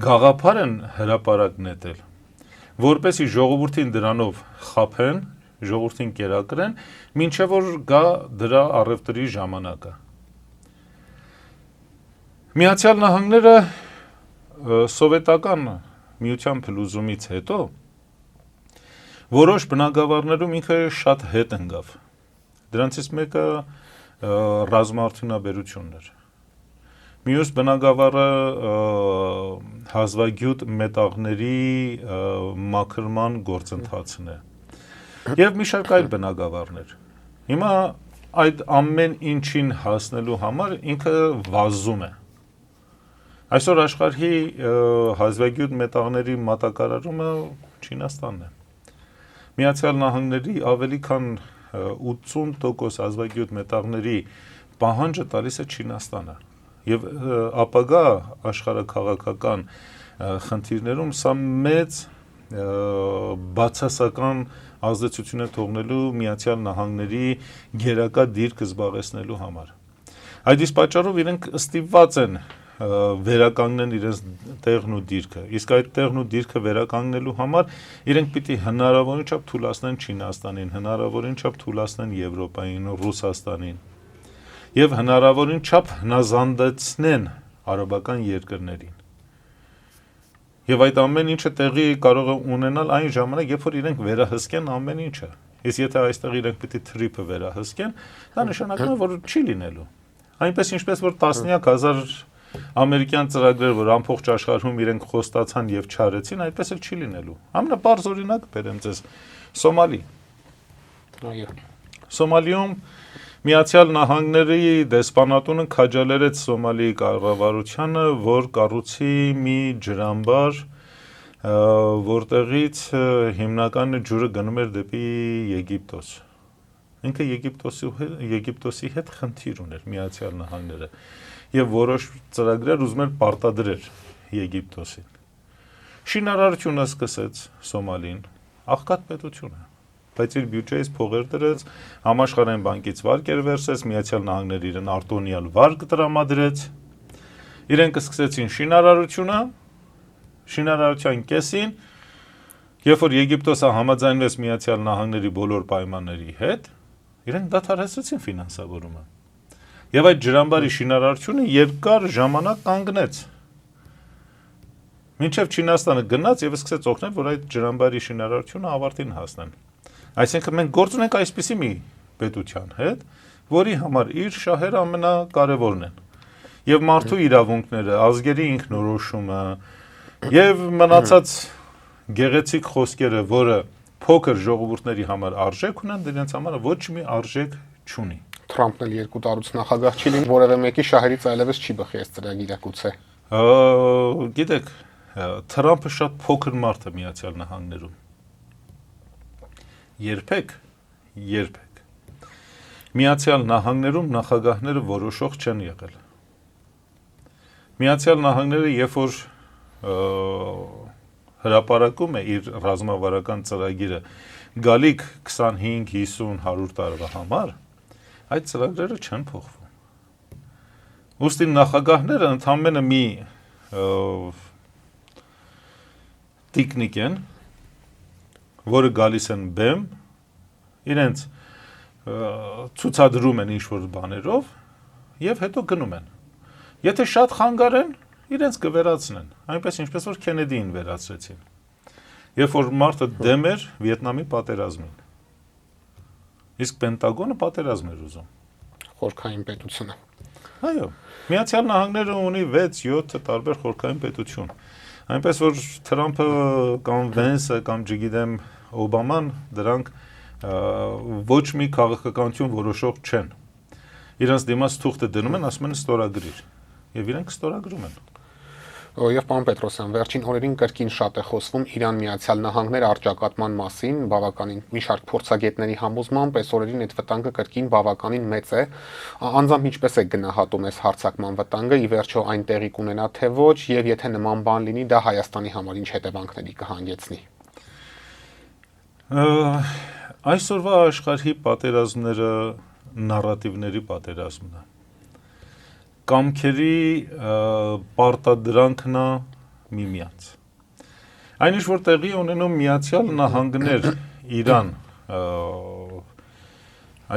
գաղափար են հրապարակ նետել, որպեսզի ժողովրդին դրանով խաբեն, ժողովրդին կերակրեն, մինչև որ գա դրա առևտրի ժամանակը։ Միացյալ Նահանգները սովետական միության փլուզումից հետո որոշ բնակավարներում ինքը շատ հետ ընկավ։ Դրանցից մեկը ռազմաարդյունաբերությունն էր։ Մյուս բնակավարը հազվագյուտ մետաղների մաքրման գործընթացն է։ Եվ մի շարք այլ բնակավարներ։ Հիմա այդ ամեն ինչին հասնելու համար ինքը վազում է։ Այսօր աշխարհի հազվագյուտ մետաղների մատակարարումը Չինաստանն է։ Միացյալ Նահանգների ավելի քան 80% հազվագյուտ մետաղների պահանջը տալիս է Չինաստանը։ Եվ ապագա աշխարհաքաղաքական խնդիրներում սա մեծ բացասական ազդեցություն է թողնելու Միացյալ Նահանգների գերակա դիրքը զբաղեցնելու համար։ Այդ իսկ պատճառով իրենք ստիպված են վերականգնեն իրենց տեղն ու դիրքը։ Իսկ այդ տեղն ու դիրքը վերականգնելու համար իրենք պիտի հնարավորին չափ թուլացնեն Չինաստանին, հնարավորին չափ թուլացնեն Եվրոպային, Ռուսաստանին եւ հնարավորին չափ հնազանդեցնեն արաբական երկրներին։ Եվ այդ ամեն ինչը տեղի կարող է ունենալ այն ժամանակ, երբ որ իրենք վերահսկեն ամեն ինչը։ Իսկ եթե այստեղ իրենք պիտի թրիփը վերահսկեն, դա նշանակում է, որ չի լինելու։ Այնպես ինչպես որ տասնյակ հազար ամերիկյան ծրագրեր, որ ամբողջ աշխարհում իրենք խոստացան եւ չարեցին, այդպես էլ չի լինելու։ Ամենապարզ օրինակ բերեմ ձեզ Սոմալի։ Այո։ Սոմալիում Միացյալ Նահանգների դեսպանատունը քաջալերեց Սոմալիի կառավարությանը, որ կառուցի մի ջրամբար, որտեղից հիմնական ջուրը գնում էր դեպի Եգիպտոս։ Ինքը Եգիպտոսի հետ խնդիր ուներ Միացյալ Նահանգները եւ որոշ ծրագրեր ուզում էր պարտադրել Եգիպտոսին։ Շինարարությունը սկսեց Սոմալին, աղքատ պետություն է, բայց իր բյուջեից փողեր դրեց, համաշխարհային բանկից վարկեր վերցրեց, Միացյալ Նահանգները իրեն արտոնյալ վարկ տրամադրեց։ Իրենք սկսեցին շինարարությունը, շինարարության կեսին, երբ որ Եգիպտոսը համաձայնվեց Միացյալ Նահանգների բոլոր պայմանների հետ, իրենք դադարեցրեցին ֆինանսավորումը։ Եվ այդ ջրամբարի շինարարությունը երկար ժամանակ կանգնեց։ Մինչև Չինաստանը գնաց եւ սկսեց օգնել, որ այդ ջրամբարի շինարարությունը ավարտին հասնեն։ Այսինքն մենք գործ ունենք այսպիսի մի պետության հետ, որի համար իր շահերը ամենակարևորն են։ եւ մարդու իրավունքները, ազգերի ինքնորոշումը եւ մնացած գեղեցիկ խոսքերը, որը փոքր ժողովուրդների համար արժեք ունեն, դրանց համար ոչ մի արժեք չունի։ Թրամփն էլ 2 տարուց նախագահ չի լինի, որևէ մեկի շահերից այլևս չի բխի այս ծրագիրը գուցե։ Գիտեք, Թրամփը շատ փոքր մարդ է Միացյալ Նահանգներում։ Երբեք Միացյալ Նահանգներում նախագահները որոշող չեն եղել։ Միացյալ Նահանգները, երբ որ հրապարակում է իր ռազմավարական ծրագիրը գալիք 25, 50, 100 տարվա համար, այդ ծրագրերը չեն փոխվում։ Ուստի նախագահները ընդամենը մի տիկնիկ են, որը գալիս են բեմ, իրենց ցուցադրում են ինչ-որ բաներով եւ հետո գնում են։ Եթե շատ խանգարեն, իրենց կվերացնեն, այնպես ինչպես որ Քենեդիին վերացրեցին։ Երբ որ մարդը դեմ էր Վիետնամի պատերազմին։ Իսկ Պենտագոնը պատերազմ էր ուզում։ Խորքային պետությունը։ Այո, Միացյալ Նահանգները ունի 6-7 տարբեր խորքային պետություն։ Այնպես որ Թրամփը կամ Վենսը կամ չգիտեմ Օբաման դրանք ոչ մի քաղաքականություն որոշող չեն։ Իրանց դիմաց թուղթը դնում են, ասում են ստորագրիր։ Եվ իրենք ստորագրում են։ Եվ պարոն Պետրոսյան, վերջին օրերին կրկին շատ է խոսվում Իրան-Միացյալ Նահանգներ առճակատման մասին, բավականին մի շարք փորձագետների համոզմամբ այս օրերին այդ վտանգը կրկին բավականին մեծ է։ Անձամբ ինչպես է գնահատում այս հարձակման վտանգը, ի վերջո այն տեղի կունենա թե ոչ, եւ եթե նման բան լինի, դա Հայաստանի համար ինչ հետևանքների կհանգեցնի։ Այսօրվա աշխարհի պատերազմները նարատիվների պատերազմն է։ Կամքերի պարտադրանքն է միմյանց։ Այն ինչ որ տեղի ունենում Միացյալ Նահանգներ Իրան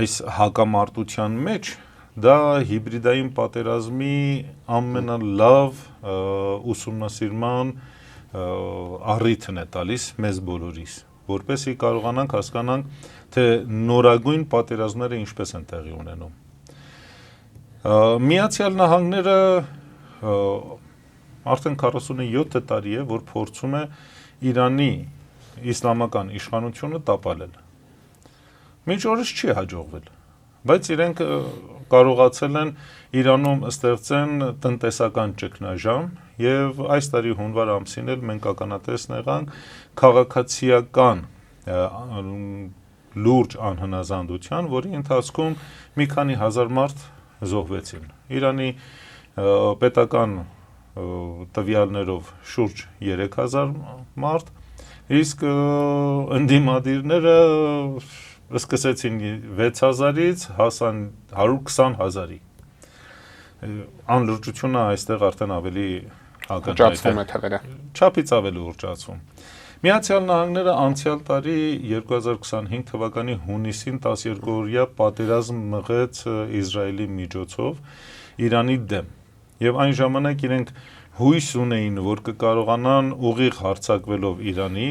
այս հակամարտության մեջ, դա հիբրիդային պատերազմի ամենալավ ուսումնասիրման առիթն է տալիս մեզ բոլորիս, որպեսզի կարողանանք հասկանանք, թե նորագույն պատերազմները ինչպես են տեղի ունենում։ Միացյալ Նահանգները արդեն 47 տարի է, որ փորձում է Իրանի իսլամական իշխանությունը տապալել։ Մինչ օրս չի հաջողվել, բայց իրենք կարողացել են Իրանում ստեղծեն տնտեսական ճգնաժամ եւ այս տարի հունվար ամսին էլ մենք ականատես եղանք քաղաքացիական լուրջ անհնազանդության, որի ընթացքում մի քանի հազար մարդ զոհվեցին։ Իրանի պետական տվյալներով շուրջ 3000 մարդ, իսկ ընդդիմադիրները սկսեցին 6000-ից հասան 120,000-ի։ Անլրջությունը այստեղ արդեն ավելի հակաճացվում է թվերը։ Չափից ավելի ուռճացվում։ Միացյալ Նահանգները անցյալ տարի 2025 թվականի հունիսին 12-օրյա պատերազմ մղեց Իսրայելի միջոցով Իրանի դեմ։ Եվ այն ժամանակ իրենք հույս ունեին, որ կկարողանան ուղիղ հարձակվելով Իրանի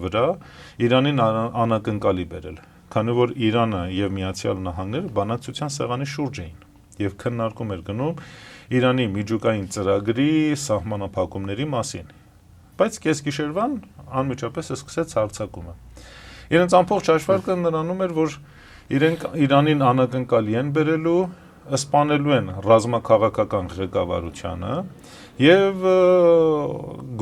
վրա, Իրանին անակնկալի բերել, քանի որ Իրանը եւ Միացյալ Նահանգները բանակցության սեղանի շուրջ էին եւ քննարկում էր գնում Իրանի միջուկային ծրագրի սահմանափակումների մասին։ Բայց կեսգիշերվան անմիջապես սկսեց հարձակումը։ Իրենց ամբողջ հաշվարկը նրանում էր, որ իրենք Իրանին անակնկալի են բերելու, սպանելու են ռազմաքաղաքական ղեկավարությանը եւ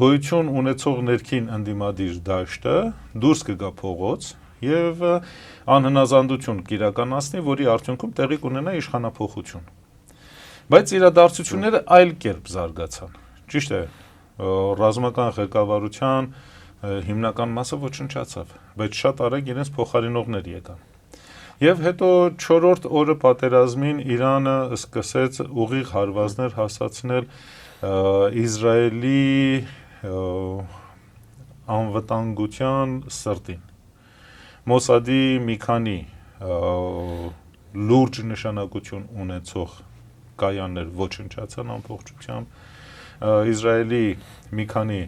գոյություն ունեցող ներքին ընդդիմադիր դաշտը դուրս կգա փողոց եւ անհնազանդություն կիրականացնի, որի արդյունքում տեղի կունենա իշխանափոխություն։ Բայց իրադարձությունները այլ կերպ զարգացան։ Ճիշտ է, ռազմական ղեկավարության հիմնական մասը ոչնչացավ, բայց շատ արագ իրենց փոխարինողներ եկան։ Եվ հետո 4-րդ օրը պատերազմին Իրանը սկսեց ուղիղ հարվածներ հասցնել Իսրայելի անվտանգության սրտին։ Մոսադի մի քանի լուրջ նշանակություն ունեցող կայաններ ոչնչացան ամբողջությամբ, Իսրայելի մի քանի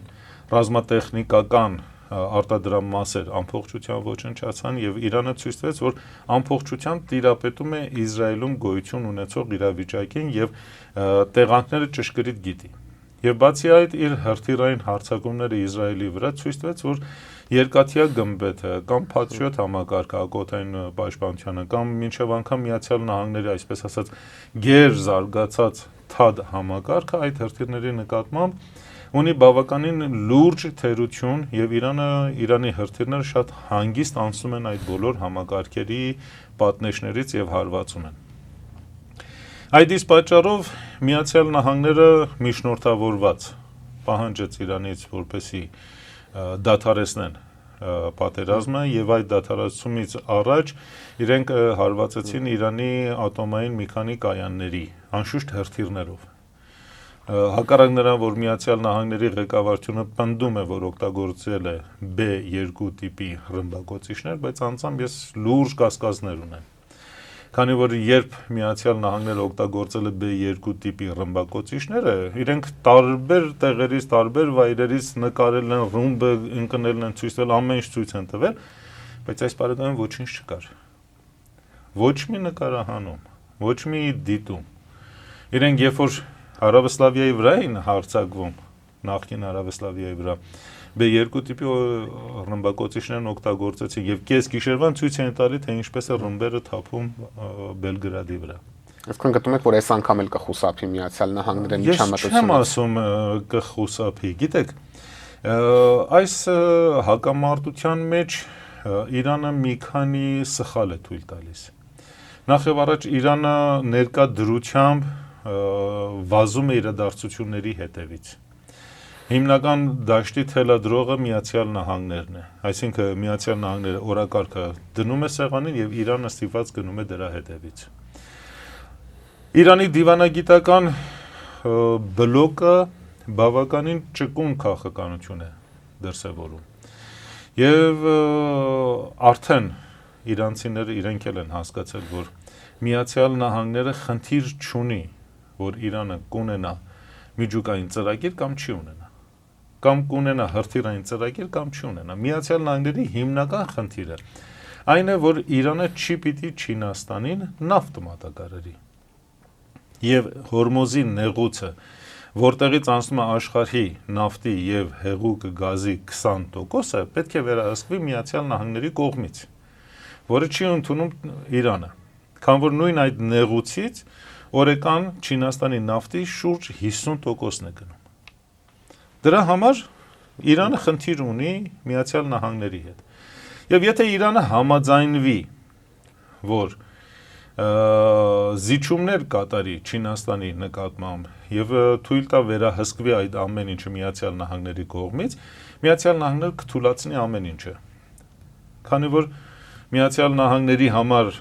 ռազմատեխնիկական արտադրամ մասեր ամբողջությամբ ոչնչացան եւ Իրանը ցույց տվեց, որ ամբողջությամբ տիրապետում է Իսրայելում գոյություն ունեցող իրավիճակին եւ տեղանքները ճշգրիտ գիտի։ Եվ բացի այդ իր հրթիռային հարձակումները Իսրայելի վրա ցույց տվեց, որ երկաթյա գմբեթը կամ Patriot համակարգը ակոթային պաշտպանությանը կամ մինչև անգամ Միացյալ Նահանգների, այսպես ասած, գեր զարգացած թադ համակարգը այդ հրթիռների նկատմամբ ունի բավականին լուրջ թերություն եւ Իրանի հրթիռները շատ հանգիստ անցնում են այդ բոլոր համակարգերի պատնեշներից եւ հարվածում են։ Այդ իսկ պատճառով Միացյալ Նահանգները միջնորդավորված պահանջեց Իրանից, որպեսզի դադարեցնեն պատերազմը եւ այդ դադարեցումից առաջ իրենք հարվածեցին Իրանի ատոմային մի քանի կայանների, անշուշտ հրթիռներով։ Հակառակ նրան, որ Միացյալ Նահանգների ղեկավարությունը պնդում է, որ օգտագործել է B2 տիպի ռմբակոծիչներ, բայց անձամբ ես լուրջ կասկածներ ունեմ։ Քանի որ երբ Միացյալ Նահանգները օգտագործել է B2 տիպի ռմբակոծիչները, իրենք տարբեր տեղերից, տարբեր վայրերից նկարել են, ռումբը ընկնել են, ցույց տվել, ամեն ինչ ցույց են տվել, բայց այս պարագայում ոչինչ չկար։ Ոչ մի նկարահանում, ոչ մի դիտում։ Իրենք երբ որ Հարավսլավիայի վրա էին հարձակվում, նախկին Հարավսլավիայի վրա, B2 տիպի ռմբակոծիչներն օգտագործեցին եւ կես գիշերվան ցույց են տալի, թե ինչպես է ռումբերը թափում Բելգրադի վրա։ Այսինքն գտնում եք, որ այս անգամ էլ կխուսափի Միացյալ Նահանգները միջամտությունը։ Ես չեմ ասում կխուսափի, գիտեք, այս հակամարտության մեջ Իրանը մի քանի սխալ է թույլ տալիս։ Նախ եւ առաջ Իրանը ներկա դրությամբ վազում է իրադարձությունների հետևից։ Հիմնական դաշտի թելադրողը Միացյալ Նահանգներն է, այսինքն Միացյալ Նահանգները օրակարգը դնում է սեղանին եւ Իրանը ստիպված գնում է դրա հետևից։ Իրանի դիվանագիտական բլոկը բավականին ճկուն քաղաքականություն է դրսևորում։ Եվ արդեն իրանցիները իրենք էլ են հասկացել, որ Միացյալ Նահանգները խնդիր չունի, որ Իրանը կունենա միջուկային ծրագիր կամ չի ունենա, կամ կունենա հրթիռային ծրագիր կամ չի ունենա։ Միացյալ Նահանգների հիմնական խնդիրը այն է, որ Իրանը չի պիտի Չինաստանին նավթ մատակարարի։ Եվ Հորմուզի նեղուցը, որտեղից անցնում է աշխարհի նավթի եւ հեղուկ գազի 20%-ը, պետք է վերահսկվի Միացյալ Նահանգների կողմից, որը չի ընդունում Իրանը, քան որ նույն այդ նեղուցից օրեկան Չինաստանի նավթի շուրջ 50%-ն է գնում։ Դրա համար Իրանը խնդիր ունի Միացյալ Նահանգների հետ։ Եվ եթե Իրանը համաձայնվի, որ զիջումներ կատարի Չինաստանի նկատմամբ եւ թույլ տա վերահսկվի այդ ամեն ինչը Միացյալ Նահանգների կողմից, Միացյալ Նահանգները կթույլատնի ամեն ինչը։ Քանի որ Միացյալ Նահանգների համար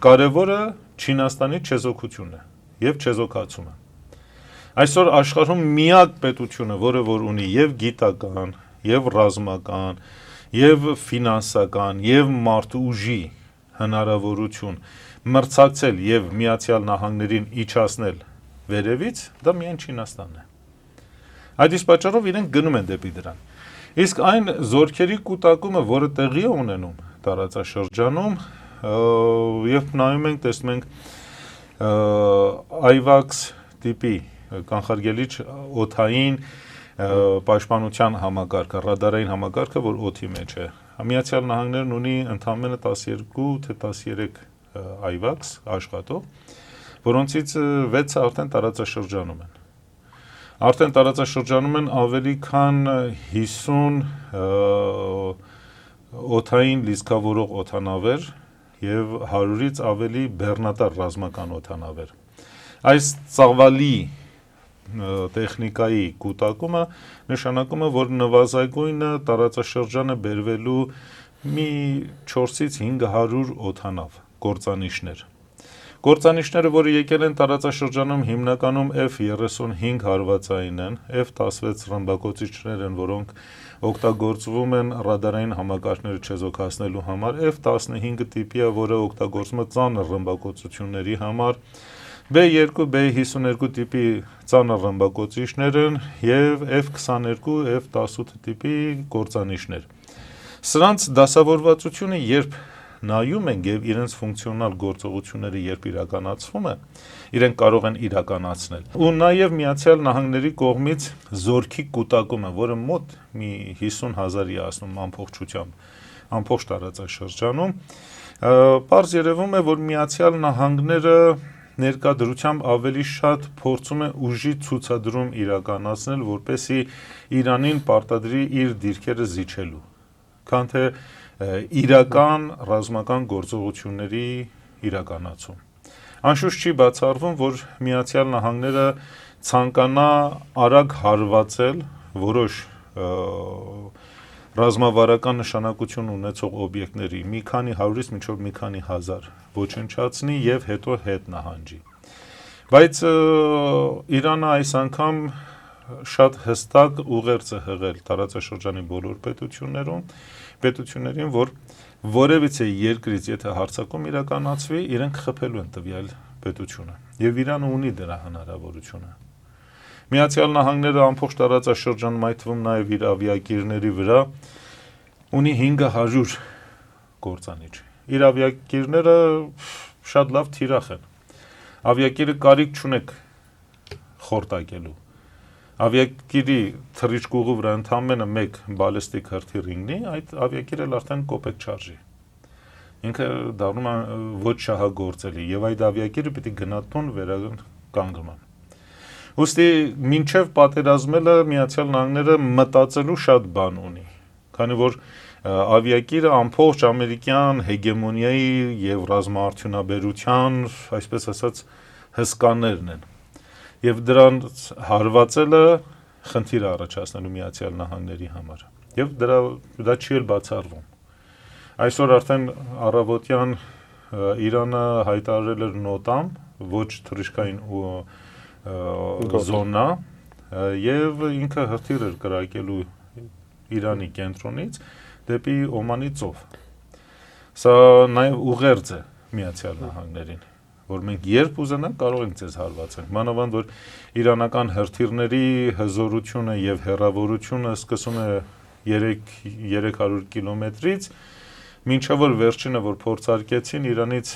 կարևորը Չինաստանի չեզոքությունն է եւ չեզոքացումը։ Այսօր աշխարհում միակ պետությունը, որը որ ունի եւ գիտական, եւ ռազմական, եւ ֆինանսական, եւ մարդու ուժի հնարավորություն մրցակցել եւ Միացյալ Նահանգներին իջացնել վերևից, դա միայն Չինաստանն է։ Այդ իսկ պատճառով իրենք գնում են դեպի դրան։ Իսկ այն զորքերի կուտակումը, որը տեղի է ունենում տարածաշրջանում, երբ նայում ենք, տեսնում ենք IVAX տիպի կանխարգելիչ օդային պաշտպանության համակարգը, ռադարային համակարգը, որ օդի մեջ է։ Միացյալ Նահանգներն ունի ընդամենը 12 թե 13 IVAX աշխատող, որոնցից 6-ը արդեն տարածաշրջանում են։ Արդեն տարածաշրջանում են ավելի քան 50 օդային լիցքավորող օդանավեր եւ 100-ից ավելի բեռնատար ռազմական օդանավեր։ Այս ծավալի տեխնիկայի կուտակումը նշանակում է, որ նվազագույնը տարածաշրջանը բերվելու մի 4-ից 500 օդանավ, կործանիչներ։ Կործանիչները, որը եկել են տարածաշրջանում, հիմնականում F-35 հարվածային են, F-16 ռմբակոծիչներ են, որոնք օգտագործվում են ռադարային համակարգները չեզոքացնելու համար, F-15 տիպի է, որը օգտագործվում է ծանր ռմբակոծությունների համար, B2, B52 տիպի ծանր ռմբակոծիչներ են եւ F22, F18 տիպի կործանիչներ։ Սրանց դասավորվածությունը երբ նայում ենք եւ իրենց ֆունկցիոնալ գործողությունները երբ իրականացվում է, իրենք կարող են իրականացնել։ Ու նաեւ Միացյալ Նահանգների կողմից զորքի կուտակումը, որը մոտ մի 50,000-ի ասնում ամբողջ տարածաշրջանում, պարզ երևում է, որ Միացյալ Նահանգները ներկայությամբ ավելի շատ փորձում է ուժի ցուցադրում իրականացնել, որպեսզի Իրանին պարտադրի իր դիրքերը զիջելու, քան թե իրական ռազմական գործողությունների իրականացում։ Անշուշտ չի բացառվում, որ Միացյալ Նահանգները ցանկանա արագ հարվածել որոշ ռազմավարական նշանակություն ունեցող օբյեկտների մի քանի 100-ից մինչև մի քանի հազար ոչնչացնի եւ հետո հետ նահանջի։ Բայց Իրանը այս անգամ շատ հստակ ուղերձ է հղել տարածաշրջանի բոլոր պետություններին, որ որևիցե երկրից եթե հարձակում իրականացվի, իրենք խփելու են տվյալ պետությունը եւ Իրանը ունի դրա հնարավորությունը։ Միացյալ Նահանգները ամբողջ տարածաշրջանում, այդ թվում նաեւ իր ավիակիրների վրա ունի 500 կործանիչ։ Իր ավիակիրները շատ լավ թիրախ են։ Ավիակիրը կարիք չունեք խորտակելու։ Ավիակիրի թռիչքուղու վրա ընդամենը մեկ բալեստիկ հրթիռ լինի, այդ ավիակիրը արդեն կոպեկ չարժի։ Ինքը դառնում է ոչ շահագործելի եւ այդ ավիակիրը պիտի գնահատուն վերականգնման։ Ոստի մինչև պատերազմելը Միացյալ Նահանգները մտածելու շատ բան ունի, քանի որ ավիակիրը ամբողջ ամերիկյան հեգեմոնիայի եւ ռազմաարդյունաբերության, այսպես ասած, հսկաներն են։ Եվ դրան հարվածելը խնդիր է առաջացնելու Միացյալ Նահանգների համար։ Եվ դա չի էլ բացառվում։ Այսօր արդեն առավոտյան Իրանը հայտարարել էր նոտամ, ոչ թռիչքային զոնա, եւ ինքը հրթիռ էր կրակելու Իրանի կենտրոնից դեպի Օմանի ծով։ Սա նաեւ ուղերձ է Միացյալ Նահանգներին, որ մենք երբ ուզենանք կարող ենք ձեզ հարվածենք, մանավանդ որ իրանական հրթիռների հզորությունը եւ հեռավորությունը սկսում է 300 կիլոմետրից, մինչև որ վերջինը որ փորձարկեցին, Իրանից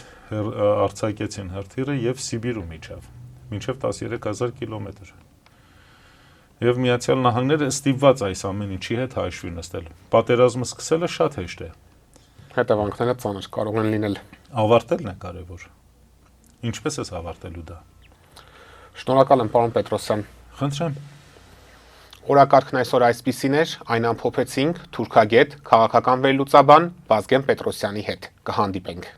արձակեցին հրթիռը եւ Սիբիրում իջավ, մինչև 13000 կիլոմետր։ Եվ Միացյալ Նահանգները ստիպված այս ամեն ինչի հետ հաշվի նստել։ Պատերազմը սկսելը շատ հեշտ է։ Հետևանքները ծանր կարող են լինել։ Ավարտելն է կարևոր։ Ինչպես ես ավարտելու դա։ Շնորհակալ եմ, պարոն Պետրոսյան։ Խնդրեմ։ Օրակարգն այսօր այսպիսին էր, այն ամփոփեցինք թուրքագետ, քաղաքական վերլուծաբան Վազգեն Պետրոսյանի հետ։ Կհանդիպենք։